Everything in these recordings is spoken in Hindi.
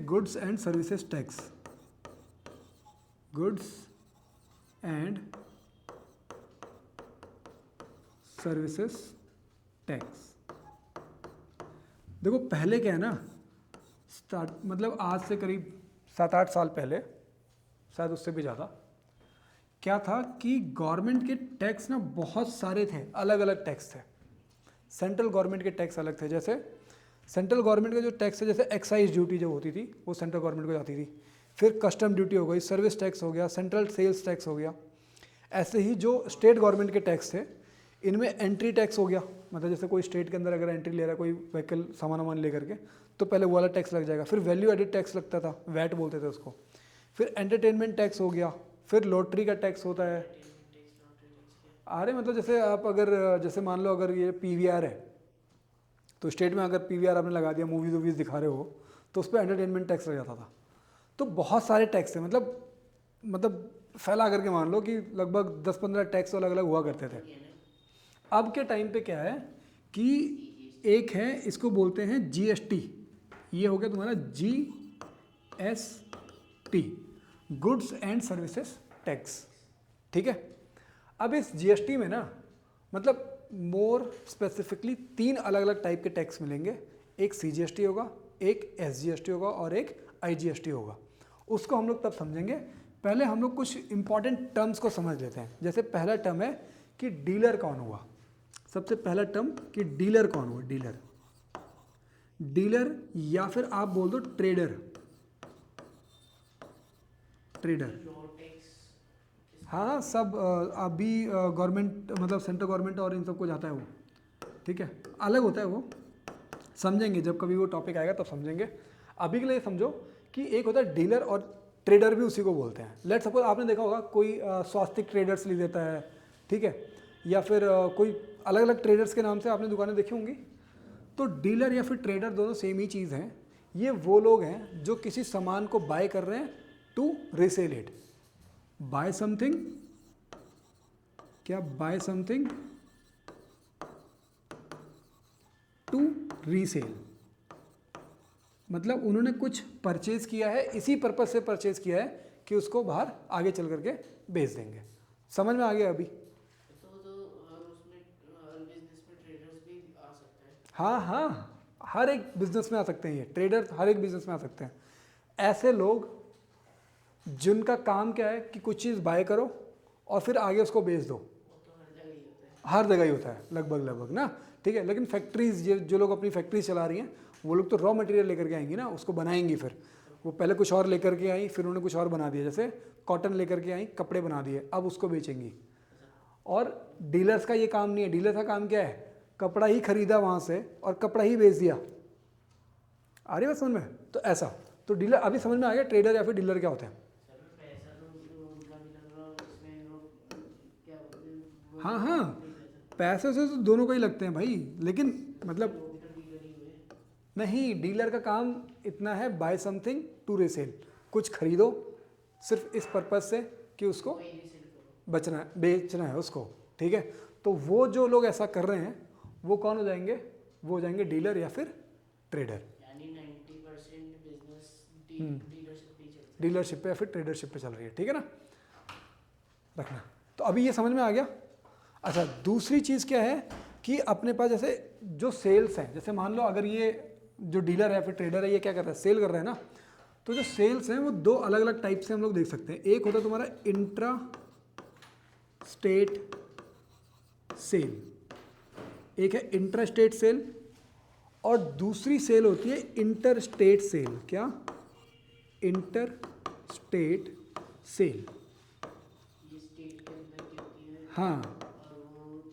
Goods and services tax, goods and services tax. देखो पहले क्या है ना, स्टार्ट मतलब आज से करीब 7-8 साल पहले, शायद उससे भी ज़्यादा, क्या था कि गवर्नमेंट के टैक्स ना बहुत सारे थे, अलग अलग टैक्स थे। सेंट्रल गवर्नमेंट के टैक्स अलग थे, जैसे सेंट्रल गवर्नमेंट का जो टैक्स है, जैसे एक्साइज ड्यूटी जो होती थी वो सेंट्रल गवर्नमेंट को जाती थी, फिर कस्टम ड्यूटी हो गई, सर्विस टैक्स हो गया, सेंट्रल सेल्स टैक्स हो गया। ऐसे ही जो स्टेट गवर्नमेंट के टैक्स थे, इनमें एंट्री टैक्स हो गया, मतलब जैसे कोई स्टेट के अंदर अगर एंट्री ले रहा है कोई व्हीकल सामान वामान लेकर के, तो पहले वो वाला टैक्स लग जाएगा। फिर वैल्यू एडिड टैक्स लगता था, वैट बोलते थे उसको। फिर एंटरटेनमेंट टैक्स हो गया, फिर लॉटरी का टैक्स होता है। अरे मतलब जैसे आप अगर जैसे मान लो अगर ये पीवीआर है, तो स्टेट में अगर पीवीआर आपने लगा दिया, मूवीज वूवीज दिखा रहे हो, तो उस पर एंटरटेनमेंट टैक्स लग जाता था। तो बहुत सारे टैक्स हैं, मतलब फैला करके मान लो कि लगभग 10-15 टैक्स अलग अलग हुआ करते थे। अब के टाइम पे क्या है कि एक है, इसको बोलते हैं जीएसटी। ये हो गया तुम्हारा GST, goods and services tax, ठीक है। अब इस जीएसटी में ना मतलब मोर स्पेसिफिकली 3 अलग अलग टाइप के टैक्स मिलेंगे। एक सीजीएसटी होगा, एक एसजीएसटी होगा और एक आईजीएसटी होगा। उसको हम लोग तब समझेंगे। पहले हम लोग कुछ इंपॉर्टेंट टर्म्स को समझ लेते हैं। जैसे पहला टर्म है कि डीलर कौन हुआ। सबसे पहला टर्म कि डीलर कौन हुआ। डीलर, डीलर या फिर आप बोल दो ट्रेडर। ट्रेडर, हाँ सब अभी गवर्नमेंट मतलब सेंट्रल गवर्नमेंट और इन सबको जाता है वो, ठीक है, अलग होता है वो, समझेंगे जब कभी वो टॉपिक आएगा तब समझेंगे। अभी के लिए समझो कि एक होता है डीलर और ट्रेडर भी उसी को बोलते हैं। लेट सपोज आपने देखा होगा कोई स्वास्तिक ट्रेडर्स लिख देता है, ठीक है, या फिर कोई अलग अलग ट्रेडर्स के नाम से आपने दुकानें देखी होंगी। तो डीलर या फिर ट्रेडर दोनों सेम ही चीज़ हैं। ये वो लोग हैं जो किसी सामान को बाय कर रहे हैं to resell it. Buy something, क्या बाय समथिंग टू रीसेल, मतलब उन्होंने कुछ परचेज किया है, इसी पर्पज से परचेज किया है कि उसको बाहर आगे चल करके बेच देंगे। समझ में आ गया अभी? तो उसमें हर बिजनेस में ट्रेडर्स भी आ सकते हैं। हाँ हाँ, हर एक बिजनेस में आ सकते हैं ये ट्रेडर, हर एक बिजनेस में आ सकते हैं। ऐसे लोग जिनका काम क्या है कि कुछ चीज़ बाय करो और फिर आगे उसको बेच दो। वो तो हर जगह ही होता है। हर जगह ही होता है लगभग ना, ठीक है। लेकिन फैक्ट्रीज जो लोग अपनी फैक्ट्रीज चला रही हैं, वो लोग तो रॉ मटेरियल लेकर के आएंगी ना, उसको बनाएंगी। फिर वो पहले कुछ और लेकर के आई, फिर उन्होंने कुछ और बना दिया। जैसे कॉटन लेकर के आई, कपड़े बना दिए, अब उसको बेचेंगी। और डीलर्स का ये काम नहीं है। डीलर्स का काम क्या है? कपड़ा ही खरीदा वहाँ से और कपड़ा ही बेच दिया। आ रही बात समझ में? तो ऐसा, तो डीलर अभी समझ में आ गया ट्रेडर या फिर डीलर क्या होते हैं। पैसा तो उनका भी लग रहा है उसमें, लोग क्या बोलते हैं, हाँ हाँ, पैसे से तो दोनों को ही लगते हैं भाई, लेकिन मतलब वो भी तो डीलर ही हुए। नहीं, डीलर का काम इतना है बाय समथिंग टू रीसेल, कुछ खरीदो सिर्फ इस पर्पज से कि उसको वही रीसेल करो। बचना है, बेचना है उसको, ठीक है। तो वो जो लोग ऐसा कर रहे हैं वो कौन हो जाएंगे? वो हो जाएंगे डीलर या फिर ट्रेडर। यानी 90% बिजनेस डीलरशिप पे ही चलता है। डीलरशिप पे या फिर ट्रेडरशिप पे चल रही है, ठीक है ना, रखना। तो अभी ये समझ में आ गया। अच्छा, दूसरी चीज़ क्या है कि अपने पास जैसे जो सेल्स हैं, जैसे मान लो अगर ये जो डीलर है फिर ट्रेडर है, ये क्या कर रहा है? सेल कर रहा है ना। तो जो सेल्स हैं वो 2 अलग अलग टाइप से हम लोग देख सकते हैं। एक होता है तुम्हारा इंट्रा स्टेट सेल, एक है इंट्रा स्टेट सेल, और दूसरी सेल होती है इंटर स्टेट सेल। क्या? Inter state sale. ये स्टेट के अंदर की होती है। हाँ, और वो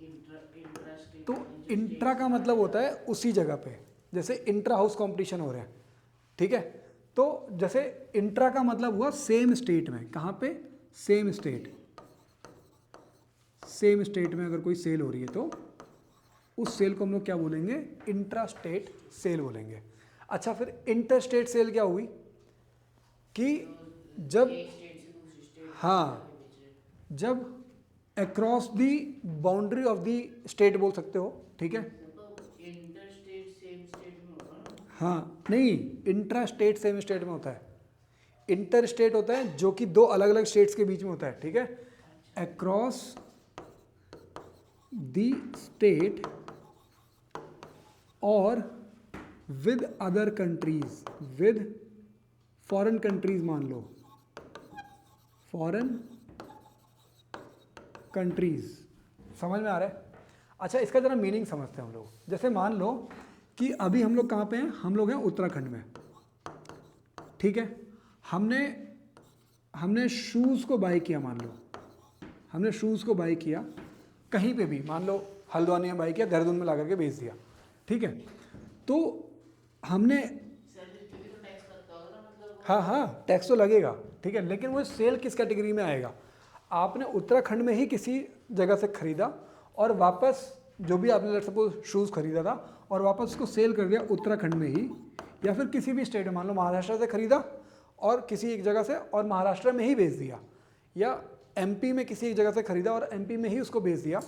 इंट्रा स्टेट तो वाली जो इंट्रा स्टेट का मतलब होता है उसी जगह पे, जैसे इंट्रा हाउस कंपटीशन हो रहे हैं, ठीक है। तो जैसे इंट्रा का मतलब हुआ सेम स्टेट में, कहाँ पे? सेम स्टेट, सेम स्टेट में अगर कोई सेल हो रही है तो उस सेल को हम लोग क्या बोलेंगे? इंट्रा स्टेट सेल बोलेंगे। अच्छा, फिर इंटर स्टेट सेल क्या हुई कि जब, एक स्टेट से दूसरी स्टेट हाँ, जाके बेच रहे हैं। जब across the boundary of the state बोल सकते हो, ठीक है। तो इंटर स्टेट सेम स्टेट में होगा ना। हाँ नहीं, इंट्रा स्टेट सेम स्टेट में होता है, इंटर स्टेट होता है जो कि दो अलग अलग स्टेट्स के बीच में होता है, ठीक है। अक्रॉस द स्टेट और with other countries, with foreign countries मान लो, फॉरेन कंट्रीज, समझ में आ रहा है। अच्छा इसका जरा मीनिंग समझते हैं हम लोग। जैसे मान लो कि अभी हम लोग कहाँ पे हैं, हम लोग हैं उत्तराखंड में, ठीक है। हमने शूज़ को बाय किया, मान लो हमने शूज़ को बाय किया कहीं पे भी, मान लो हल्द्वानी में बाय किया, देहरादून में ला करके बेच दिया, ठीक है। तो हमने हाँ हाँ टैक्स तो लगेगा, ठीक है, लेकिन वो सेल किस कैटेगरी में आएगा। आपने उत्तराखंड में ही किसी जगह से ख़रीदा और वापस जो भी आपने सपोज शूज़ खरीदा था और वापस उसको सेल कर दिया उत्तराखंड में ही, या फिर किसी भी स्टेट में, मान लो महाराष्ट्र से ख़रीदा और किसी एक जगह से और महाराष्ट्र में ही बेच दिया, या एमपी में किसी एक जगह से ख़रीदा और एमपी में ही उसको बेच दिया,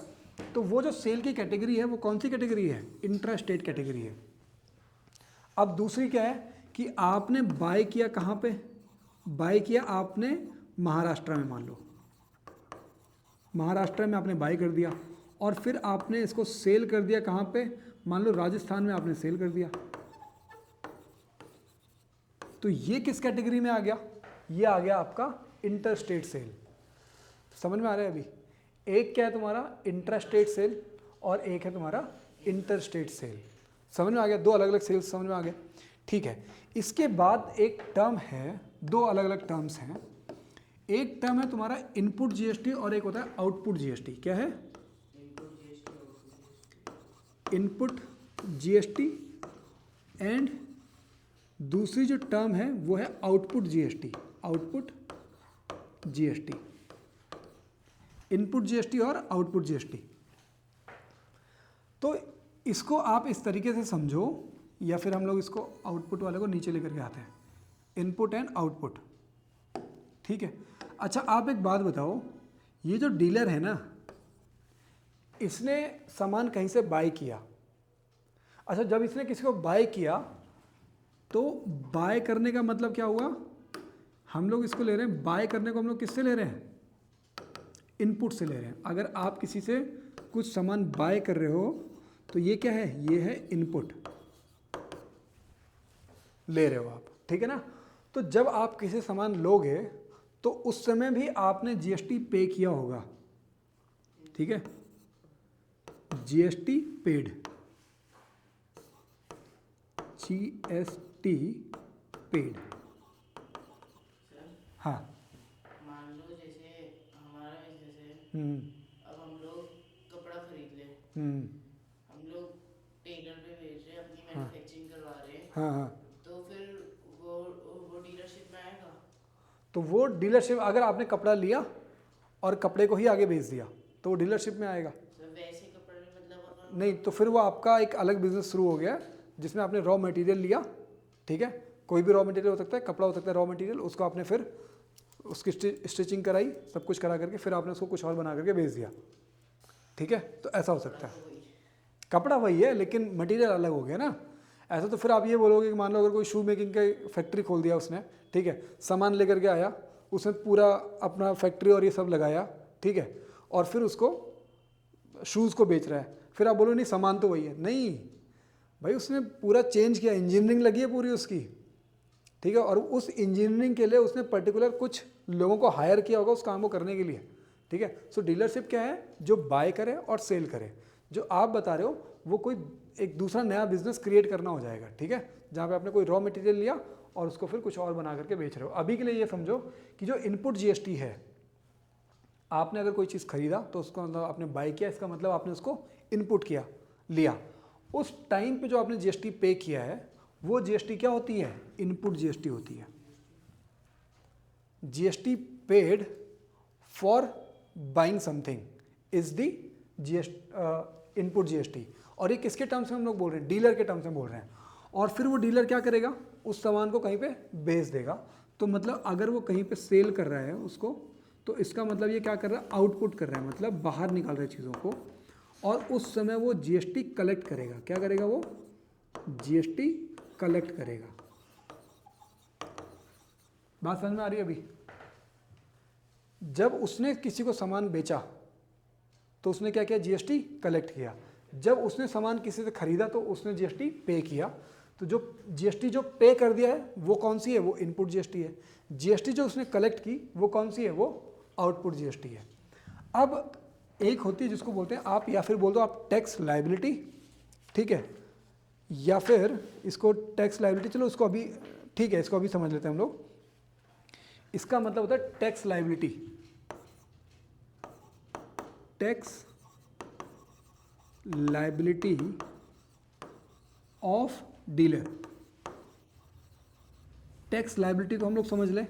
तो वो जो सेल की कैटेगरी है वो कौन सी कैटेगरी है, इंट्रा स्टेट कैटेगरी है। अब दूसरी क्या है कि आपने बाय किया कहाँ पे, बाय किया आपने महाराष्ट्र में, मान लो महाराष्ट्र में आपने बाय कर दिया और फिर आपने इसको सेल कर दिया कहाँ पे, मान लो राजस्थान में आपने सेल कर दिया, तो ये किस कैटेगरी में आ गया, ये आ गया आपका इंटर स्टेट सेल। समझ में आ रहा है। अभी एक क्या है तुम्हारा इंट्रा स्टेट सेल और एक है तुम्हारा इंटर स्टेट सेल। समझ में आ गया, दो अलग अलग सेल्स समझ में आ गए, ठीक है। इसके बाद एक टर्म है, दो अलग अलग टर्म्स हैं। एक टर्म है तुम्हारा इनपुट जीएसटी और एक होता है आउटपुट जीएसटी। क्या है, इनपुट जीएसटी एंड दूसरी जो टर्म है वो है output GST, output GST, input GST और आउटपुट जीएसटी। तो इसको आप इस तरीके से समझो, या फिर हम लोग इसको आउटपुट वाले को नीचे लेकर के आते हैं, इनपुट एंड आउटपुट, ठीक है। अच्छा आप एक बात बताओ, ये जो डीलर है ना, इसने सामान कहीं से बाय किया। अच्छा जब इसने किसी को बाय किया तो बाय करने का मतलब क्या हुआ, हम लोग इसको ले रहे हैं, बाय करने को हम लोग किससे ले रहे हैं, इनपुट से ले रहे हैं। अगर आप किसी से कुछ सामान बाय कर रहे हो तो ये क्या है, ये है इनपुट ले रहे हो आप, ठीक है ना। तो जब आप किसी सामान लोगे तो उस समय भी आपने जीएसटी पे किया होगा, ठीक है, जीएसटी पेड, जीएसटी पेड। हाँ मान लो जैसे हमारा बिजनेस है, हम्म अब हम लोग कपड़ा खरीद ले, हम्म हम लोग टेलर पे भेज रहे हैं, अपनी हाँ। मैन्युफैक्चरिंग करवा रहे हैं, हाँ हाँ, तो फिर वो डीलरशिप में आएगा। तो वो डीलरशिप, अगर आपने कपड़ा लिया और कपड़े को ही आगे बेच दिया तो वो डीलरशिप में आएगा। तो वैसे कपड़े में मतलब नहीं, तो फिर वो आपका एक अलग बिजनेस शुरू हो गया जिसमें आपने रॉ मटेरियल लिया, ठीक है, कोई भी रॉ मटेरियल हो सकता है, कपड़ा हो सकता है रॉ मटेरियल, उसको आपने फिर उसकी स्टिचिंग कराई, सब कुछ करा करके फिर आपने उसको कुछ और बना करके बेच दिया, ठीक है। तो ऐसा हो सकता है, कपड़ा वही है लेकिन मटेरियल अलग हो गया ना। ऐसा तो फिर आप ये बोलोगे कि मान लो अगर कोई शू मेकिंग का फैक्ट्री खोल दिया उसने, ठीक है, सामान लेकर के आया, उसने पूरा अपना फैक्ट्री और ये सब लगाया, ठीक है, और फिर उसको शूज़ को बेच रहा है, फिर आप बोलो नहीं सामान तो वही है, नहीं भाई उसने पूरा चेंज किया, इंजीनियरिंग लगी है पूरी उसकी, ठीक है, और उस इंजीनियरिंग के लिए उसने पर्टिकुलर कुछ लोगों को हायर किया होगा उस काम को करने के लिए, ठीक है। सो डीलरशिप क्या है, जो बाय करे और सेल करे। जो आप बता रहे हो वो कोई एक दूसरा नया बिजनेस क्रिएट करना हो जाएगा, ठीक है, जहाँ पे आपने कोई रॉ मटेरियल लिया और उसको फिर कुछ और बना करके बेच रहे हो। अभी के लिए ये समझो कि जो इनपुट जीएसटी है, आपने अगर कोई चीज़ खरीदा तो उसको मतलब आपने बाय किया, इसका मतलब आपने उसको इनपुट किया, लिया, उस टाइम पे जो आपने जीएसटी पे किया है वो जीएसटी क्या होती है, इनपुट जीएसटी होती है। GST paid for buying something is the GST, input GST. और ये किसके टर्म्स में हम लोग बोल रहे हैं, डीलर के टर्म्स में बोल रहे हैं। और फिर वो डीलर क्या करेगा, उस सामान को कहीं पे बेच देगा। तो मतलब अगर वो कहीं पे सेल कर रहा है उसको, तो इसका मतलब ये क्या कर रहा है, आउटपुट कर रहा है, मतलब बाहर निकाल रहा है चीज़ों को, और उस समय वो जीएसटी कलेक्ट करेगा। क्या करेगा वो, जीएसटी कलेक्ट करेगा। बात समझ में आ रही है अभी? जब उसने किसी को सामान बेचा तो उसने क्या किया, जीएसटी कलेक्ट किया। जब उसने सामान किसी से खरीदा तो उसने जीएसटी पे किया। तो जो जीएसटी जो पे कर दिया है वो कौन सी है, वो इनपुट जीएसटी है। जीएसटी जो उसने कलेक्ट की वो कौन सी है, वो आउटपुट जीएसटी है। अब एक होती है जिसको बोलते हैं आप, या फिर बोल दो आप टैक्स लायबिलिटी, ठीक है, या फिर इसको टैक्स लायबिलिटी, चलो इसको अभी ठीक है, इसको अभी समझ लेते हैं हम लोग। इसका मतलब होता है tax liability, tax liability of dealer. Tax liability को हम लोग समझ लें,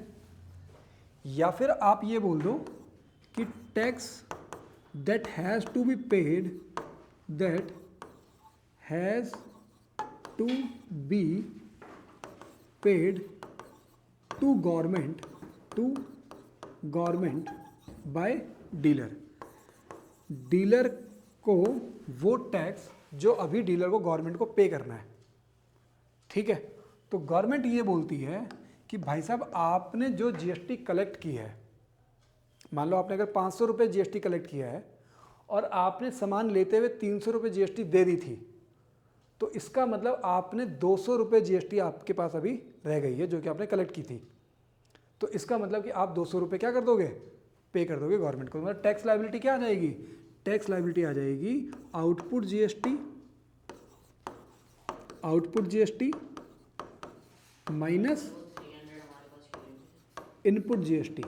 या फिर आप ये बोल दो कि tax that has to be paid, that has to be paid to government by dealer. Dealer को वो टैक्स जो अभी डीलर को गवर्नमेंट को पे करना है, ठीक है। तो गवर्नमेंट ये बोलती है कि भाई साहब आपने जो जीएसटी कलेक्ट की है, मान लो आपने अगर 500 रुपये जीएसटी कलेक्ट किया है और आपने सामान लेते हुए 300 रुपये जीएसटी दे दी थी, तो इसका मतलब आपने 200 रुपये जीएसटी आपके पास अभी रह गई है जो कि आपने कलेक्ट की थी। तो इसका मतलब कि आप 200 रुपये क्या कर दोगे, पे कर दोगे गवर्नमेंट को। मतलब टैक्स लायबिलिटी क्या आ जाएगी, टैक्स लायबिलिटी आ जाएगी output GST minus input GST.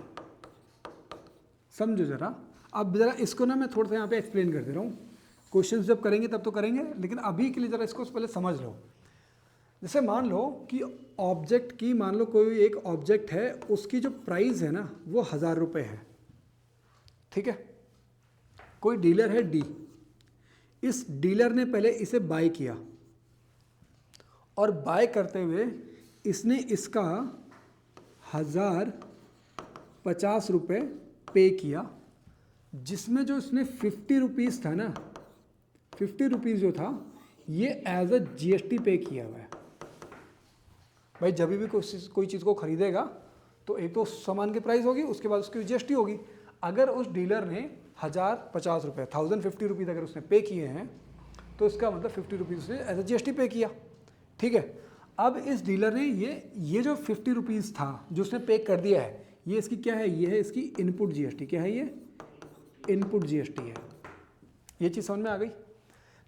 समझो जरा, अब जरा इसको ना मैं थोड़ा सा यहाँ पे एक्सप्लेन कर दे रहा हूँ। क्वेश्चंस जब करेंगे तब तो करेंगे, लेकिन अभी के लिए जरा इसको पहले समझ लो। जैसे मान लो कि ऑब्जेक्ट की, मान लो कोई एक ऑब्जेक्ट है, उसकी जो प्राइस है ना वो 1000 रुपये है, ठीक है। कोई डीलर है डी, इस डीलर ने पहले इसे बाय किया और बाय करते हुए इसने इसका 1050 रुपये पे किया, जिसमें जो इसने 50 रुपीज़ था ना, 50 रुपीज़ जो था ये एज अ जीएसटी पे किया हुआ है। भाई जब भी कोई चीज़ को खरीदेगा तो एक तो सामान की प्राइस होगी, उसके बाद उसकी जीएसटी होगी। अगर उस डीलर ने 1050 रुपये 1050 रुपीज़ अगर उसने पे किए हैं तो इसका मतलब 50 रुपीज़ उसने एज अ जीएसटी पे किया, ठीक है। अब इस डीलर ने ये जो 50 रुपीज़ था जो उसने पे कर दिया है, ये इसकी क्या है, ये है इसकी इनपुट जीएसटी। क्या है ये, इनपुट जीएसटी है। ये चीज़ समझ में आ गई।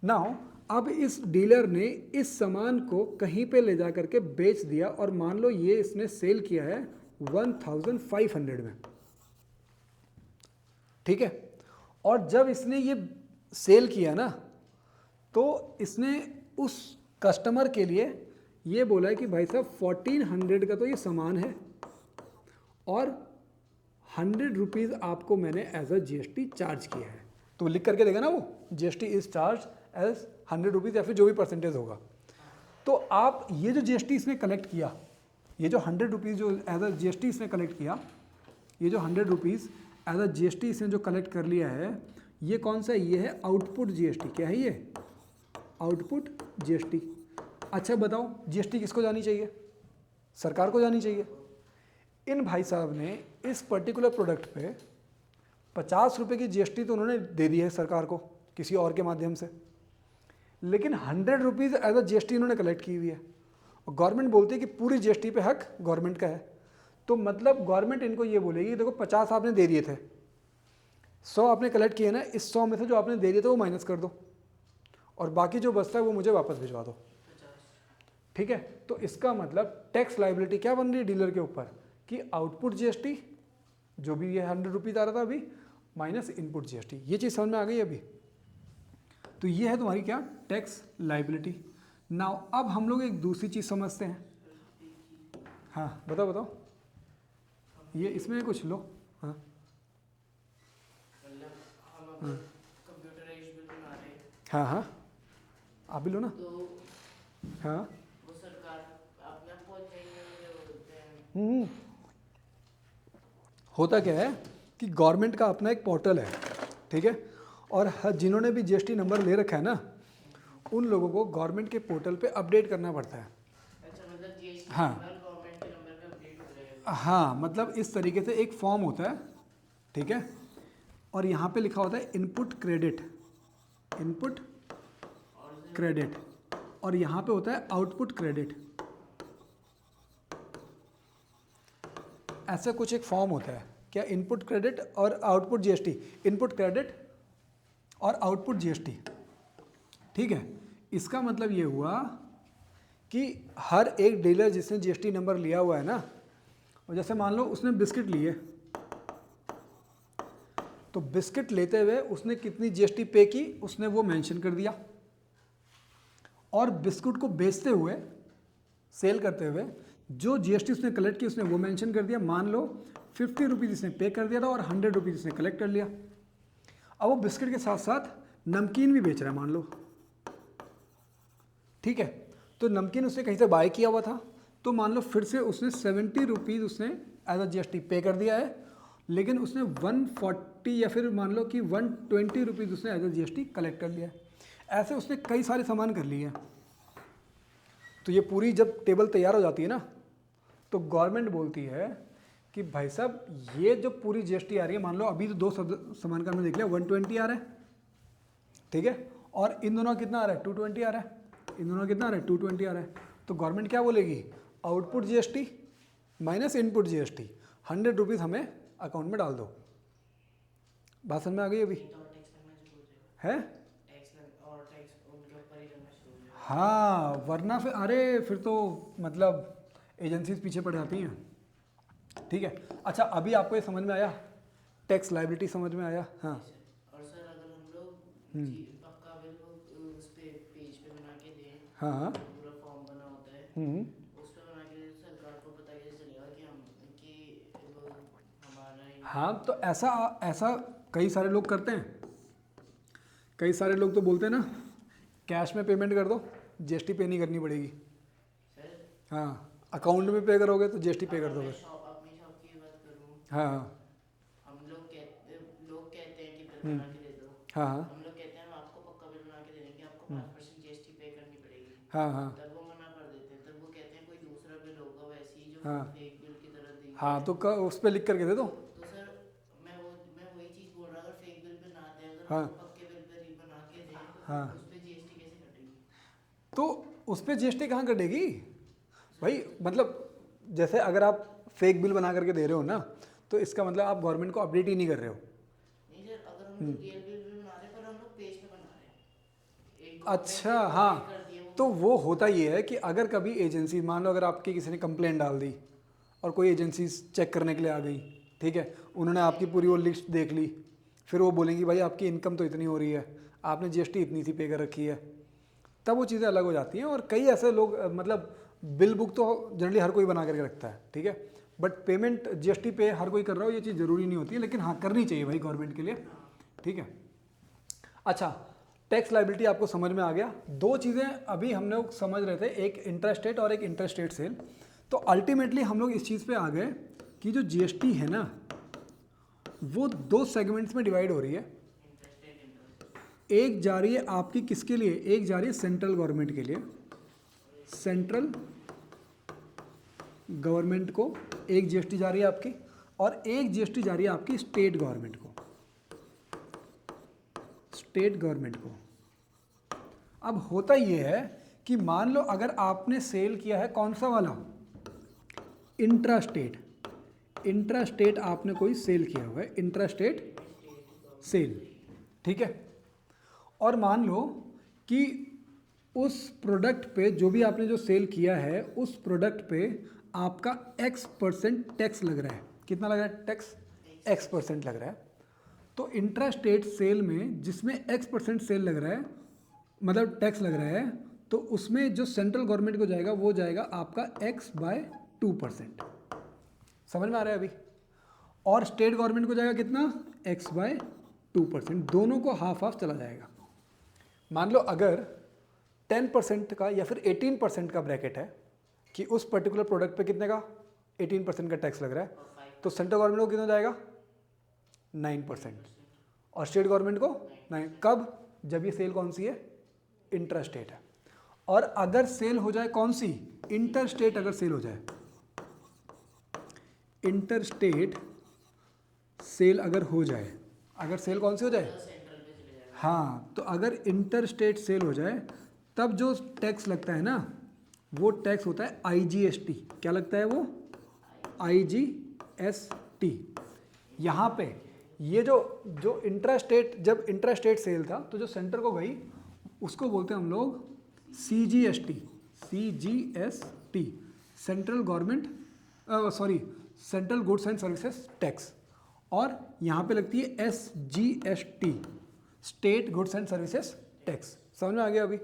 नाउ अब इस डीलर ने इस सामान को कहीं पे ले जा करके बेच दिया और मान लो ये इसने सेल किया है 1500 में, ठीक है। और जब इसने ये सेल किया ना तो इसने उस कस्टमर के लिए ये बोला है कि भाई साहब 1400 का तो ये सामान है और 100 रुपीज़ आपको मैंने एज अ जीएसटी चार्ज किया है। तो लिख करके देगा ना वो, GST is charge as 100 rupees, या फिर जो भी परसेंटेज होगा। तो आप ये जो जीएसटी इसने कलेक्ट किया, ये जो 100 रुपीज़ जो एज अ जीएसटी इसने कलेक्ट किया, ये जो 100 रुपीज़ एज अ जीएसटी इसने जो कलेक्ट कर लिया है, ये कौन सा है, ये है आउटपुट जीएसटी। क्या है ये, आउटपुट जीएसटी। अच्छा बताओ जीएसटी किसको जानी चाहिए, सरकार को जानी चाहिए। इन भाई साहब ने इस पर्टिकुलर प्रोडक्ट पे 50 रुपये की जीएसटी तो उन्होंने दे दी है सरकार को किसी और के माध्यम से, लेकिन 100 रुपीज़ एज अ जीएसटी इन्होंने कलेक्ट की हुई है। और गवर्नमेंट बोलती है कि पूरी जीएसटी पे हक गवर्नमेंट का है। तो मतलब गवर्नमेंट इनको ये बोलेगी देखो 50 आपने दे दिए थे, 100 आपने कलेक्ट किए ना, इस 100 में से जो आपने दे दिए थे वो माइनस कर दो और बाकी जो बचता है वो मुझे वापस भिजवा दो, ठीक है। तो इसका मतलब टैक्स लायबिलिटी क्या बन रही है डीलर के ऊपर, कि आउटपुट जीएसटी जो भी ये 100 रुपीज़ आ रहा था अभी माइनस इनपुट जीएसटी। ये चीज़ समझ में आ गई अभी। तो ये है तुम्हारी क्या, टैक्स लायबिलिटी। नाउ अब हम लोग एक दूसरी चीज़ समझते हैं। हाँ बताओ बताओ, ये इसमें कुछ लो। हाँ कंप्यूटराइज्ड बिल बना रहे हैं, हाँ हाँ आप भी लो ना। तो हाँ वो सरकार अपने आप पहुंच जाएंगे बोलते हैं। होता क्या है कि गवर्नमेंट का अपना एक पोर्टल है, ठीक है। और जिन्होंने भी जीएसटी नंबर ले रखा है ना, उन लोगों को गवर्नमेंट के पोर्टल पे अपडेट करना पड़ता है। हाँ गवर्नमेंट के नंबर पे अपडेट हो जाएगा। हाँ, मतलब इस तरीके से एक फॉर्म होता है, ठीक है, और यहाँ पे लिखा होता है इनपुट क्रेडिट, इनपुट और सर क्रेडिट, और यहाँ पे होता है आउटपुट क्रेडिट। ऐसा कुछ एक फॉर्म होता है क्या, इनपुट क्रेडिट और आउटपुट जीएसटी, इनपुट क्रेडिट और आउटपुट जीएसटी, ठीक है। इसका मतलब ये हुआ कि हर एक डीलर जिसने जीएसटी नंबर लिया हुआ है ना, और जैसे मान लो उसने बिस्किट लिए, तो बिस्किट लेते हुए उसने कितनी जीएसटी पे की उसने वो मेंशन कर दिया, और बिस्कुट को बेचते हुए, सेल करते हुए जो जीएसटी उसने कलेक्ट की उसने वो मेंशन कर दिया। मान लो 50 रुपीज़ इसने पे कर दिया था और 100 रुपीज़ इसने कलेक्ट कर लिया। अब वो बिस्किट के साथ साथ नमकीन भी बेच रहा है मान लो, ठीक है, तो नमकीन उसने कहीं से बाय किया हुआ था, तो मान लो फिर से उसने 70 रुपीज़ उसने एज अ जीएसटी पे कर दिया है, लेकिन उसने 140 या फिर मान लो कि 120 रुपीज़ उसने एज अ जीएसटी कलेक्ट कर लिया है। ऐसे उसने कई सारे सामान कर लिए हैं। तो ये पूरी जब टेबल तैयार हो जाती है ना, तो गवर्नमेंट बोलती है कि भाई साहब ये जो पूरी जीएसटी आ रही है, मान लो अभी तो दो सामान का हमने देख लिया 120 आ रहा है, ठीक है, और इन दोनों कितना आ रहा है 220 आ रहा है, इन दोनों कितना आ रहा है 220 आ रहा है। तो गवर्नमेंट क्या बोलेगी, output GST minus input GST, 100 rupees हमें अकाउंट में डाल दो। बात समझ में आ गई अभी नहीं तो और टैक्स लगना शुरू हो जाएगा। है? और टैक्स उनके ऊपर ही लगना शुरू हो जाएगा। हाँ, वरना फिर अरे फिर तो मतलब एजेंसीज पीछे पड़ जाती हैं, ठीक है। अच्छा अभी आपको ये समझ में आया, टैक्स लायबिलिटी समझ में आया? हाँ और सर अगर हम लोग पक्का बिल को उस पे पेज पे बना के दें, हाँ हाँ पूरा फॉर्म बना होता है, उस पे बना के दें, सरकार को पता कैसे चलेगा कि हम हमारा हाँ, तो ऐसा ऐसा कई सारे लोग करते हैं। कई सारे लोग तो बोलते हैं ना कैश में पेमेंट कर दो, जीएसटी पे नहीं करनी पड़ेगी। सर हाँ, अकाउंट में पे करोगे तो जीएसटी पे कर अगर मैं दोगे। अपनी शॉप की बात करूँ, हाँ हम लोग कहते हैं कि बिल बना के दे दो, हाँ हाँ हम लोग कहते हैं हम आपको पक्का बिल बना के दे देंगे, आपको 5% जीएसटी पे करनी पड़ेगी, हाँ हाँ तब वो मना कर देते हैं, तब वो कहते हैं कोई दूसरा बिल होगा वैसे ही जो हाँ फेक बिल की तरह देंगे। हाँ, तो उस पर लिख करके दे दो। तो सर मैं वही चीज़ बोल रहा, अगर फेक बिल पे ना दें, अगर हाँ हम पक्के बिल पे बना के दें, तो हाँ, उस पे जीएसटी कैसे कटेगी? तो उस पर जीएसटी कहाँ कटेगी भाई? मतलब जैसे अगर आप फेक बिल बना करके दे रहे हो ना, तो इसका मतलब आप गवर्नमेंट को अपडेट ही नहीं कर रहे हो। नहीं सर, अगर हम लोग रियल बिल भी बना रहे हैं पर हम लोग पेज पे बना रहे हैं, एक अच्छा government ने हाँ, update कर दिया वो। तो वो होता ये है कि अगर कभी एजेंसी, मान लो अगर आपकी किसी ने कंप्लेंट डाल दी और कोई एजेंसी चेक करने के लिए आ गई, ठीक है, उन्होंने आपकी पूरी वो लिस्ट देख ली, फिर वो बोलेंगी भाई आपकी इनकम तो इतनी हो रही है, आपने जीएसटी इतनी सी पे कर रखी है, तब वो चीज़ें अलग हो जाती हैं। और कई ऐसे लोग मतलब बिल बुक तो जनरली हर कोई बना करके रखता है, ठीक है, बट पेमेंट जीएसटी पे हर कोई कर रहा हो ये चीज़ ज़रूरी नहीं होती है, लेकिन हाँ करनी चाहिए भाई गवर्नमेंट के लिए, ठीक है। अच्छा, टैक्स लायबिलिटी आपको समझ में आ गया। दो चीज़ें अभी हम लोग समझ रहे थे, एक इंट्रास्टेट और एक इंटरस्टेट सेल। तो अल्टीमेटली हम लोग इस चीज़ पे आ गए कि जो जीएसटी है ना वो दो सेगमेंट्स में डिवाइड हो रही है। एक जा रही है आपकी किसके लिए, एक जा रही है सेंट्रल गवर्नमेंट के लिए, सेंट्रल गवर्नमेंट को एक जीएसटी जा रही है आपकी, और एक जीएसटी जा रही है आपकी स्टेट गवर्नमेंट को, स्टेट गवर्नमेंट को। अब होता ये है कि मान लो अगर आपने सेल किया है कौन सा वाला, इंट्रास्टेट, इंट्रास्टेट आपने कोई सेल किया हुआ है, इंट्रास्टेट सेल, ठीक है, और मान लो कि उस प्रोडक्ट पे जो भी आपने जो सेल किया है उस प्रोडक्ट पे आपका X% टैक्स लग रहा है। कितना लग रहा है टैक्स? X% लग रहा है। तो इंट्रास्टेट सेल में जिसमें X% सेल लग रहा है, मतलब टैक्स लग रहा है, तो उसमें जो सेंट्रल गवर्नमेंट को जाएगा वो जाएगा आपका X/2%। समझ में आ रहा है अभी? और स्टेट गवर्नमेंट को जाएगा कितना, X/2%। दोनों को हाफ हाफ चला जाएगा। मान लो अगर 10% का या फिर 18% का ब्रैकेट है कि उस पर्टिकुलर प्रोडक्ट पे कितने का 18% का टैक्स लग रहा है, तो सेंट्रल गवर्नमेंट को कितना जाएगा 9%, और स्टेट गवर्नमेंट को 9। कब? जब ये सेल कौन सी है, इंट्रास्टेट है। और अगर सेल हो जाए कौन सी, इंटर स्टेट अगर सेल हो जाए, इंटर स्टेट सेल अगर हो जाए, अगर सेल कौन सी हो जाए, सेंट्रल पे चले जाएगा। हाँ, तो अगर इंटर स्टेट सेल हो जाए तब जो टैक्स लगता है ना, वो टैक्स होता है IGST। क्या लगता है वो, IGST। यहाँ पे ये जो जो इंट्रा स्टेट, जब इंट्रा स्टेट सेल था तो जो सेंटर को गई उसको बोलते हैं हम लोग CGST, CGST, central government sorry central goods and services tax. और यहाँ पे लगती है SGST, state goods and services tax. समझ में आ गया अभी।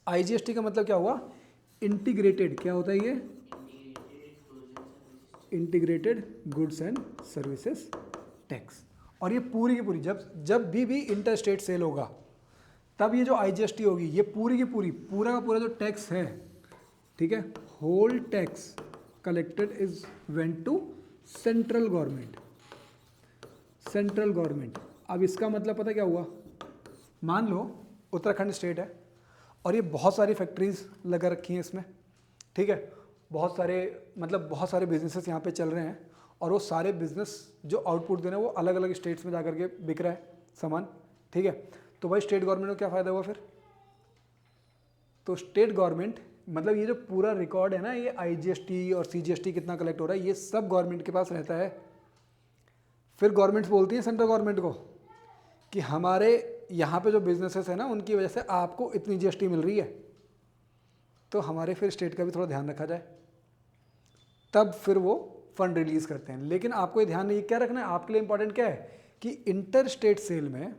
IGST का मतलब क्या हुआ, इंटीग्रेटेड, क्या होता है ये, integrated goods and services tax. और ये पूरी की पूरी जब भी इंटर स्टेट सेल होगा तब ये जो IGST होगी, ये पूरी की पूरी, पूरा का पूरा जो टैक्स है, ठीक है, whole tax collected is went to central government, central government. अब इसका मतलब पता क्या हुआ, मान लो उत्तराखंड स्टेट है और ये बहुत सारी फैक्ट्रीज लगा रखी हैं इसमें, ठीक है, बहुत सारे बिजनेसेस यहाँ पे चल रहे हैं और वो सारे बिजनेस जो आउटपुट दे रहे हैं वो अलग अलग स्टेट्स में जा करके बिक रहा है सामान, ठीक है। तो भाई स्टेट गवर्नमेंट को क्या फ़ायदा हुआ फिर, तो स्टेट गवर्नमेंट मतलब ये जो पूरा रिकॉर्ड है ना, ये IGST और CGST कितना कलेक्ट हो रहा है, ये सब गवर्नमेंट के पास रहता है। फिर गवर्नमेंट बोलती है सेंट्रल गवर्नमेंट को कि हमारे यहाँ पे जो बिजनेसेस है ना, उनकी वजह से आपको इतनी GST मिल रही है, तो हमारे फिर स्टेट का भी थोड़ा ध्यान रखा जाए, तब फिर वो फंड रिलीज़ करते हैं। लेकिन आपको ये ध्यान नहीं क्या रखना है, आपके लिए इंपॉर्टेंट क्या है कि इंटर स्टेट सेल में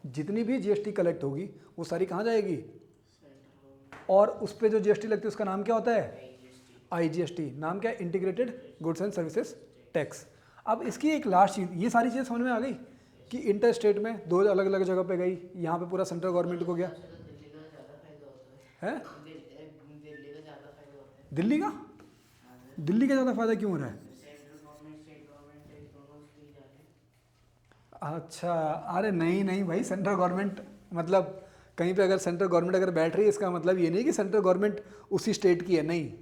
जितनी भी GST कलेक्ट होगी वो सारी कहाँ जाएगी, और उस पर जो GST लगती है उसका नाम क्या होता है, IGST। नाम क्या है, integrated goods and services tax. अब इसकी एक लास्ट चीज़, ये सारी चीज़ें समझ में आ गई कि इंटर स्टेट में दो अलग अलग जगह पे गई, यहाँ पे पूरा सेंट्रल गवर्नमेंट को गया दिल्ली का ज़्यादा फायदा होता है। है, दिल्ली का ज़्यादा फायदा होता है। दिल्ली का, दिल्ली का ज़्यादा फायदा क्यों हो रहा है, central government state government tax दोनों उसके ही जा रहे हैं। अच्छा, अरे नहीं नहीं भाई, सेंट्रल गवर्नमेंट मतलब कहीं पे अगर सेंट्रल गवर्नमेंट अगर बैठ रही है, इसका मतलब ये नहीं कि सेंट्रल गवर्नमेंट उसी स्टेट की है, नहीं।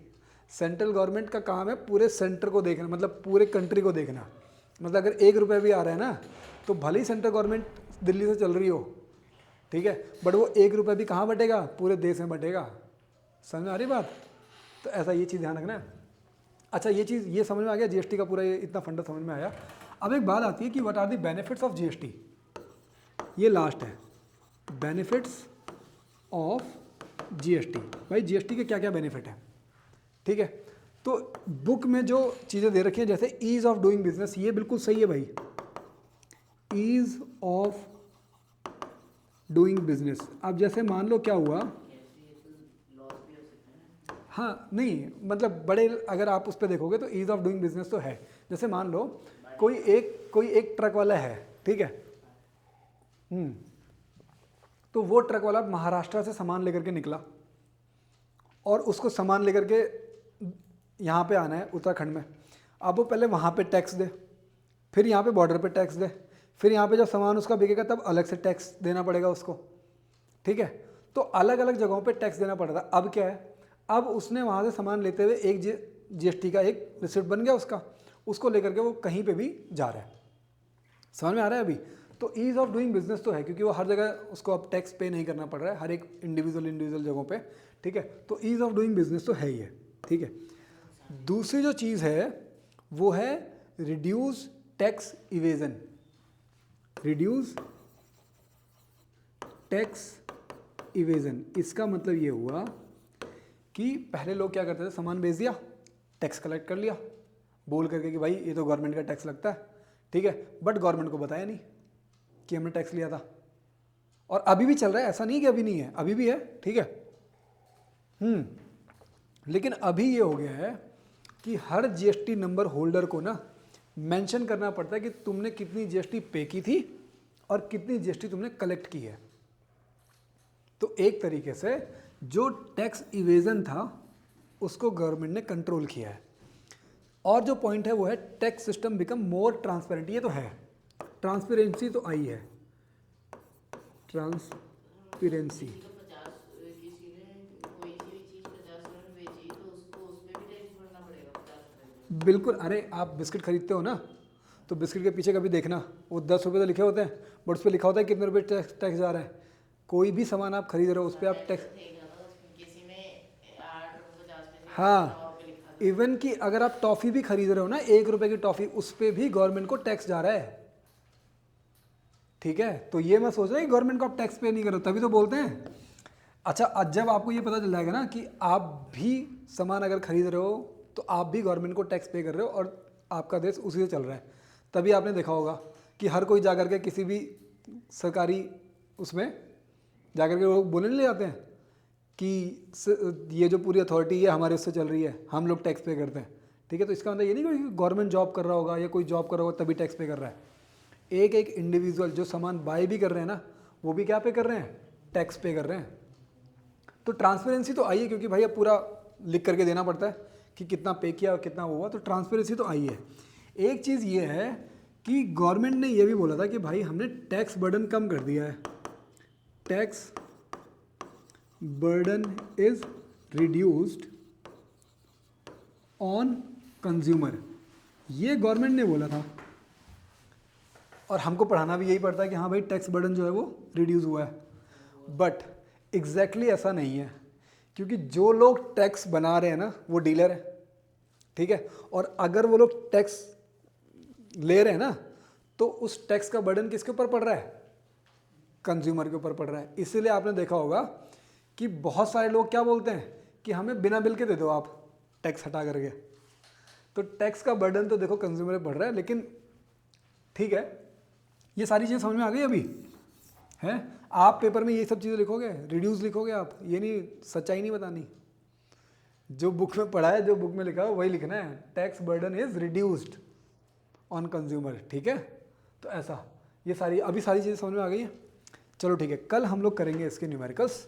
सेंट्रल गवर्नमेंट का काम है पूरे सेंटर को देखना, मतलब पूरे कंट्री को देखना। मतलब अगर 1 रुपये भी आ रहा है ना, तो भले ही सेंट्रल गवर्नमेंट दिल्ली से चल रही हो, ठीक है, बट वो 1 रुपये भी कहाँ बटेगा, पूरे देश में बटेगा। समझ में आ रही बात, तो ऐसा ये चीज़ ध्यान रखना है। अच्छा, ये चीज़ ये समझ में आ गया, GST का पूरा ये इतना फंडा समझ में आया। अब एक बात आती है कि what are the benefits of GST, ये लास्ट है, बेनिफिट्स ऑफ GST। भाई GST के क्या क्या बेनिफिट है, ठीक है। तो बुक में जो चीज़ें दे रखी हैं, जैसे ईज ऑफ डूइंग बिजनेस, ये बिल्कुल सही है भाई, ईज ऑफ डूइंग बिजनेस। अब जैसे मान लो क्या हुआ, लॉस भी हो सकते हैं। हाँ नहीं मतलब बड़े अगर आप उस पर देखोगे तो ईज ऑफ डूइंग बिजनेस तो है। जैसे मान लो कोई एक ट्रक वाला है, ठीक है, तो वो ट्रक वाला महाराष्ट्र से सामान लेकर के निकला और उसको सामान लेकर के यहाँ पे आना है उत्तराखंड में। अब वो पहले वहाँ पे टैक्स दे, फिर यहाँ पे बॉर्डर पे टैक्स दे, फिर यहाँ पे जब सामान उसका बिकेगा तब अलग से टैक्स देना पड़ेगा उसको, ठीक है। तो अलग अलग जगहों पे टैक्स देना पड़ता। अब क्या है, अब उसने वहाँ से सामान लेते हुए एक GST का एक रिसिप्ट बन गया उसका, उसको लेकर के वो कहीं पे भी जा रहा है। समझ में आ रहा है अभी। तो ईज़ ऑफ डूइंग बिजनेस तो है, क्योंकि वो हर जगह उसको अब टैक्स पे नहीं करना पड़ रहा है, हर एक इंडिविजुअल जगहों पे, ठीक है। तो ईज़ ऑफ डूइंग बिजनेस तो है ही है, ठीक है। दूसरी जो चीज़ है वो है reduce tax evasion, reduce tax evasion. इसका मतलब ये हुआ कि पहले लोग क्या करते थे, सामान बेच दिया, टैक्स कलेक्ट कर लिया बोल करके कि भाई ये तो गवर्नमेंट का टैक्स लगता है, ठीक है, बट गवर्नमेंट को बताया नहीं कि हमने टैक्स लिया था। और अभी भी चल रहा है, ऐसा नहीं कि अभी नहीं है, अभी भी है, ठीक है। लेकिन अभी ये हो गया है कि हर GST नंबर होल्डर को ना मेंशन करना पड़ता है कि तुमने कितनी GST पे की थी और कितनी GST तुमने कलेक्ट की है। तो एक तरीके से जो टैक्स इवेजन था उसको गवर्नमेंट ने कंट्रोल किया है। और जो पॉइंट है वो है tax system become more transparent. ये तो है, ट्रांसपेरेंसी तो आई है, ट्रांसपेरेंसी। तो 50 की बिल्कुल। अरे आप बिस्किट खरीदते हो ना, तो बिस्किट के पीछे कभी देखना, वो 10 रुपये तो लिखे होते हैं, बट उस पर लिखा होता है कितने रुपये टैक्स जा रहा है। कोई भी सामान आप खरीद रहे हो उस पर आप टैक्स, किसी में 8 रुपये 50 पैसे हाँ, 9 रुपये लिखा था। इवन कि अगर आप टॉफ़ी भी खरीद रहे हो ना, 1 रुपये की टॉफ़ी, उस पर भी गवर्नमेंट को टैक्स जा रहा है। ठीक है, तो ये मैं सोच रहा हूँ कि गवर्नमेंट को आप टैक्स पे नहीं करो, तभी तो बोलते हैं। अच्छा, आज जब आपको ये पता चल जाएगा ना कि आप भी सामान अगर खरीद रहे हो तो आप भी गवर्नमेंट को टैक्स पे कर रहे हो और आपका देश उसी से चल रहा है, तभी आपने देखा होगा कि हर कोई जाकर के किसी भी सरकारी उसमें जाकर के लोग बोलने नहीं जाते हैं कि ये जो पूरी अथॉरिटी है हमारे उससे चल रही है, हम लोग टैक्स पे करते हैं। ठीक है, तो इसका मतलब ये नहीं कि गवर्नमेंट जॉब कर रहा होगा या कोई जॉब कर रहा होगा तभी टैक्स पे कर रहा है। एक एक इंडिविजुअल जो सामान बाय भी कर रहे हैं ना, वो भी क्या पे कर रहे हैं, टैक्स पे कर रहे हैं। तो ट्रांसपेरेंसी तो आई है, क्योंकि भाई अब पूरा लिख करके देना पड़ता है कि कितना पे किया और कितना हुआ, तो ट्रांसपेरेंसी तो आई है। एक चीज़ ये है कि गवर्नमेंट ने ये भी बोला था कि भाई हमने टैक्स बर्डन कम कर दिया है, tax burden is reduced on consumer, ये गवर्नमेंट ने बोला था। और हमको पढ़ाना भी यही पड़ता है कि हाँ भाई टैक्स बर्डन जो है वो रिड्यूस हुआ है, बट एग्जैक्टली ऐसा नहीं है, क्योंकि जो लोग टैक्स बना रहे हैं ना वो डीलर है। ठीक है, और अगर वो लोग टैक्स ले रहे हैं ना, तो उस टैक्स का बर्डन किसके ऊपर पड़ रहा है, कंज्यूमर के ऊपर पड़ रहा है। इसीलिए आपने देखा होगा कि बहुत सारे लोग क्या बोलते हैं कि हमें बिना बिल के दे दो आप टैक्स हटा करके। तो टैक्स का बर्डन तो देखो कंज्यूमर पे पड़ रहा है, लेकिन ठीक है, ये सारी चीज़ें समझ में आ गई अभी है। आप पेपर में ये सब चीज़ें लिखोगे, रिड्यूस लिखोगे आप, ये नहीं, सच्चाई नहीं बतानी। जो बुक में पढ़ा है, जो बुक में लिखा है वही लिखना है, tax burden is reduced on consumer. ठीक है, तो ऐसा ये सारी अभी सारी चीज़ें समझ में आ गई है। चलो ठीक है, कल हम लोग करेंगे इसके न्यूमेरिकल्स।